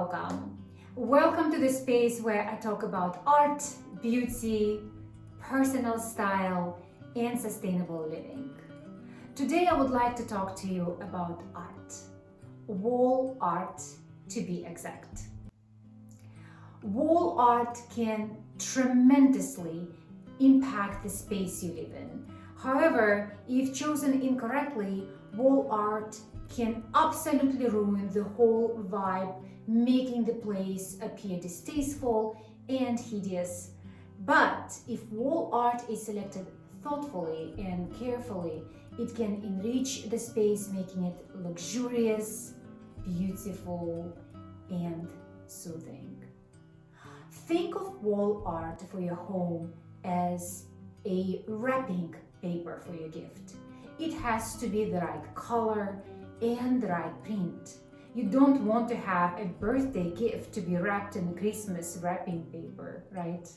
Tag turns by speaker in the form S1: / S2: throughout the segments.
S1: welcome. Welcome to the space where I talk about art, beauty, personal style, and sustainable living. Today I would like to talk to you about art. Wall art, to be exact. Wall art can tremendously impact the space you live in. However, if chosen incorrectly, wall art can absolutely ruin the whole vibe, making the place appear distasteful and hideous. But if wall art is selected thoughtfully and carefully, it can enrich the space, making it luxurious, beautiful, and soothing. Think of wall art for your home as a wrapping paper for your gift. It has to be the right color and the right print. You don't want to have a birthday gift to be wrapped in Christmas wrapping paper, right?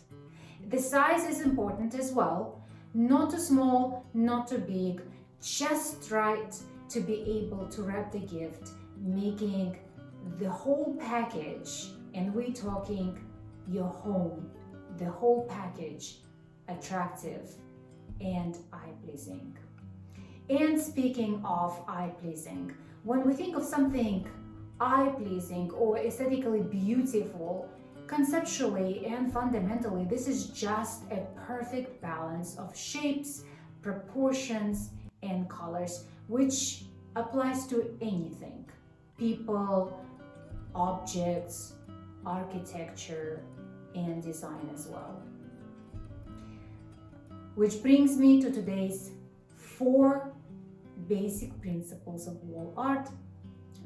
S1: The size is important as well. Not too small, not too big, just right to be able to wrap the gift, making the whole package, and we're talking your home, the whole package, attractive and eye-pleasing. And speaking of eye-pleasing, when we think of something eye-pleasing or aesthetically beautiful, conceptually and fundamentally, this is just a perfect balance of shapes, proportions, and colors, which applies to anything: people, objects, architecture, and design as well. Which brings me to today's 4 basic principles of wall art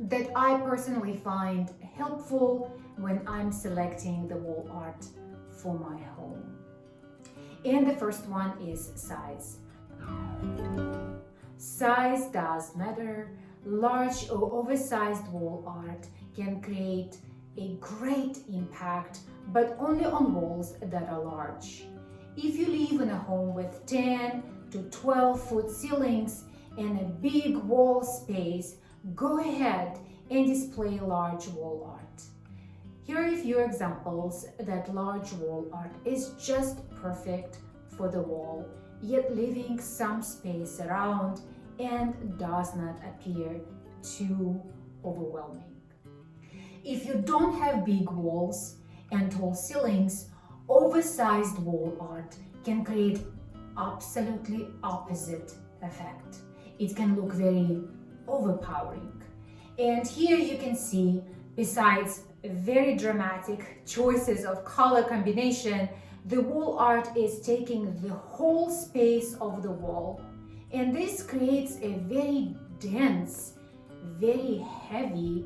S1: that I personally find helpful when I'm selecting the wall art for my home. And the first one is size. Size does matter. Large or oversized wall art can create a great impact, but only on walls that are large. If you live in a home with 10 to 12-foot ceilings and a big wall space, go ahead and display large wall art. Here are a few examples that large wall art is just perfect for the wall, yet leaving some space around and does not appear too overwhelming. If you don't have big walls and tall ceilings, oversized wall art can create absolutely opposite effect. It can look very overpowering. And here you can see, besides very dramatic choices of color combination, the wall art is taking the whole space of the wall, and this creates a very dense, very heavy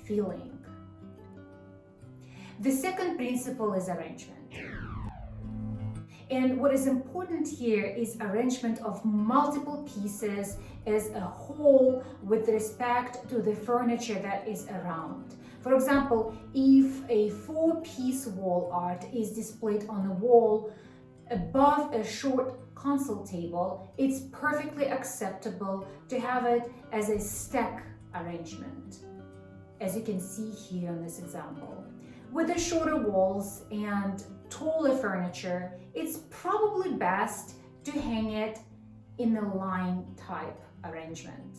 S1: feeling. The second principle is arrangement. And what is important here is arrangement of multiple pieces as a whole with respect to the furniture that is around. For example, if a 4-piece wall art is displayed on a wall above a short console table, it's perfectly acceptable to have it as a stack arrangement, as you can see here in this example. With the shorter walls and taller furniture, it's probably best to hang it in a line type arrangement.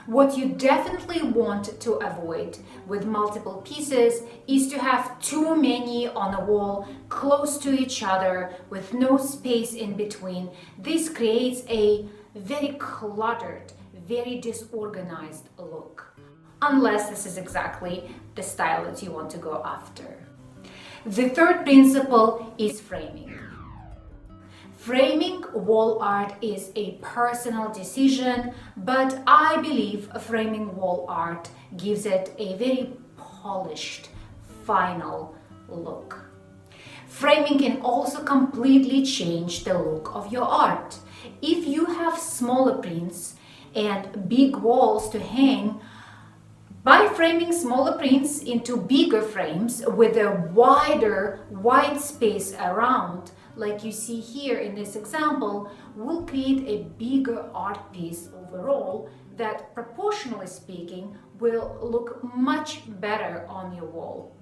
S1: What you definitely want to avoid with multiple pieces is to have too many on a wall close to each other with no space in between. This creates a very cluttered, very disorganized look, unless this is exactly the style that you want to go after. The third principle is framing. Framing wall art is a personal decision, but I believe framing wall art gives it a very polished, final look. Framing can also completely change the look of your art. If you have smaller prints and big walls to hang, by framing smaller prints into bigger frames with a wider white space around, like you see here in this example, will create a bigger art piece overall that, proportionally speaking, will look much better on your wall.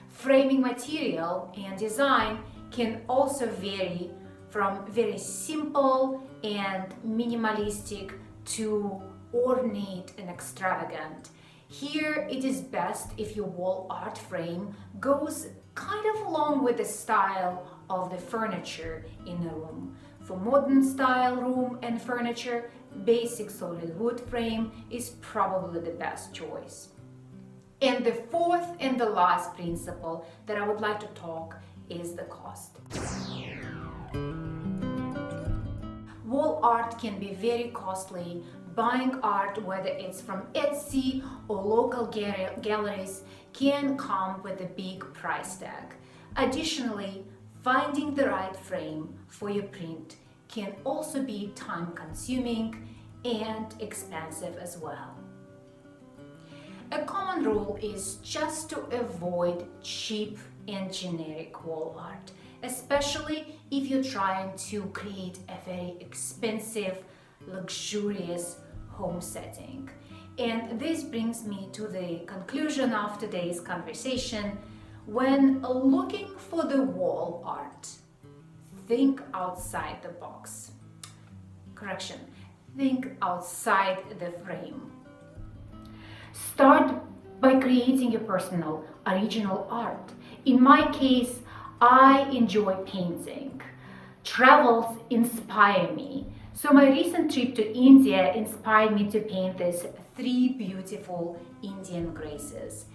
S1: Framing material and design can also vary from very simple and minimalistic to ornate and extravagant. Here it is best if your wall art frame goes kind of along with the style of the furniture in a room. For modern style room and furniture, basic solid wood frame is probably the best choice. And the fourth and the last principle that I would like to talk is the cost. Wall art can be very costly. Buying art, whether it's from Etsy or local galleries, can come with a big price tag. Additionally, finding the right frame for your print can also be time-consuming and expensive as well. A common rule is just to avoid cheap and generic wall art, especially if you're trying to create a very expensive, luxurious home setting. And this brings me to the conclusion of today's conversation. When looking for the wall art, think outside the box. Correction, think outside the frame. Start by creating your personal, original art. In my case, I enjoy painting. Travels inspire me. So my recent trip to India inspired me to paint these 3 beautiful Indian graces.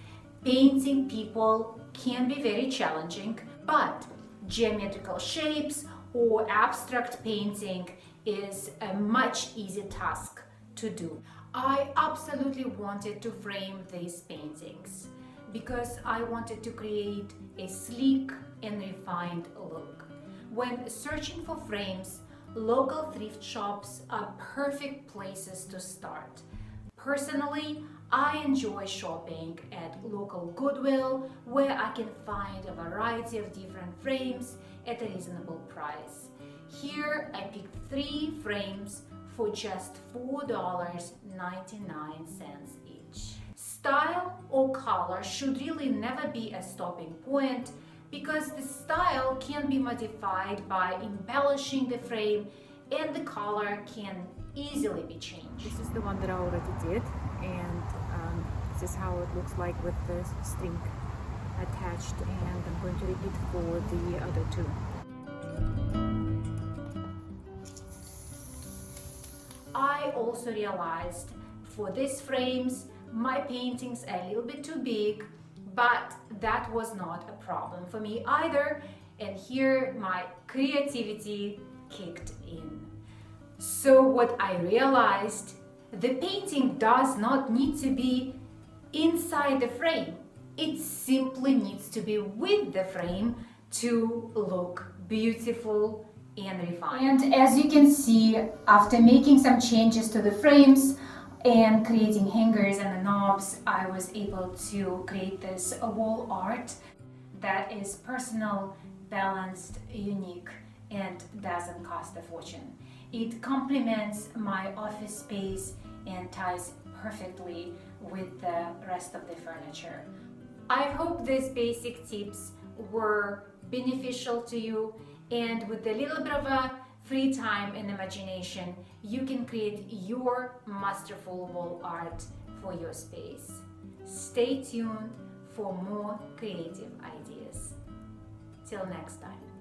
S1: Painting people can be very challenging, but geometrical shapes or abstract painting is a much easier task to do. I absolutely wanted to frame these paintings because I wanted to create a sleek and refined look. When searching for frames, local thrift shops are perfect places to start. Personally, I enjoy shopping at local Goodwill, where I can find a variety of different frames at a reasonable price. Here I picked 3 frames for just $4.99 each. Style or color should really never be a stopping point, because the style can be modified by embellishing the frame, and the color can easily be changed.
S2: This is the one that I already did, and this is how it looks like with the string attached, and I'm going to repeat for the other 2.
S1: I also realized for these frames my paintings are a little bit too big, but that was not a problem for me either, and here my creativity kicked in. So what I realized, the painting does not need to be inside the frame. It simply needs to be with the frame to look beautiful and refined. And as you can see, after making some changes to the frames and creating hangers and the knobs, I was able to create this wall art that is personal, balanced, unique, and doesn't cost a fortune. It complements my office space and ties perfectly with the rest of the furniture. I hope these basic tips were beneficial to you, and with a little bit of a free time and imagination, you can create your masterful wall art for your space. Stay tuned for more creative ideas. Till next time.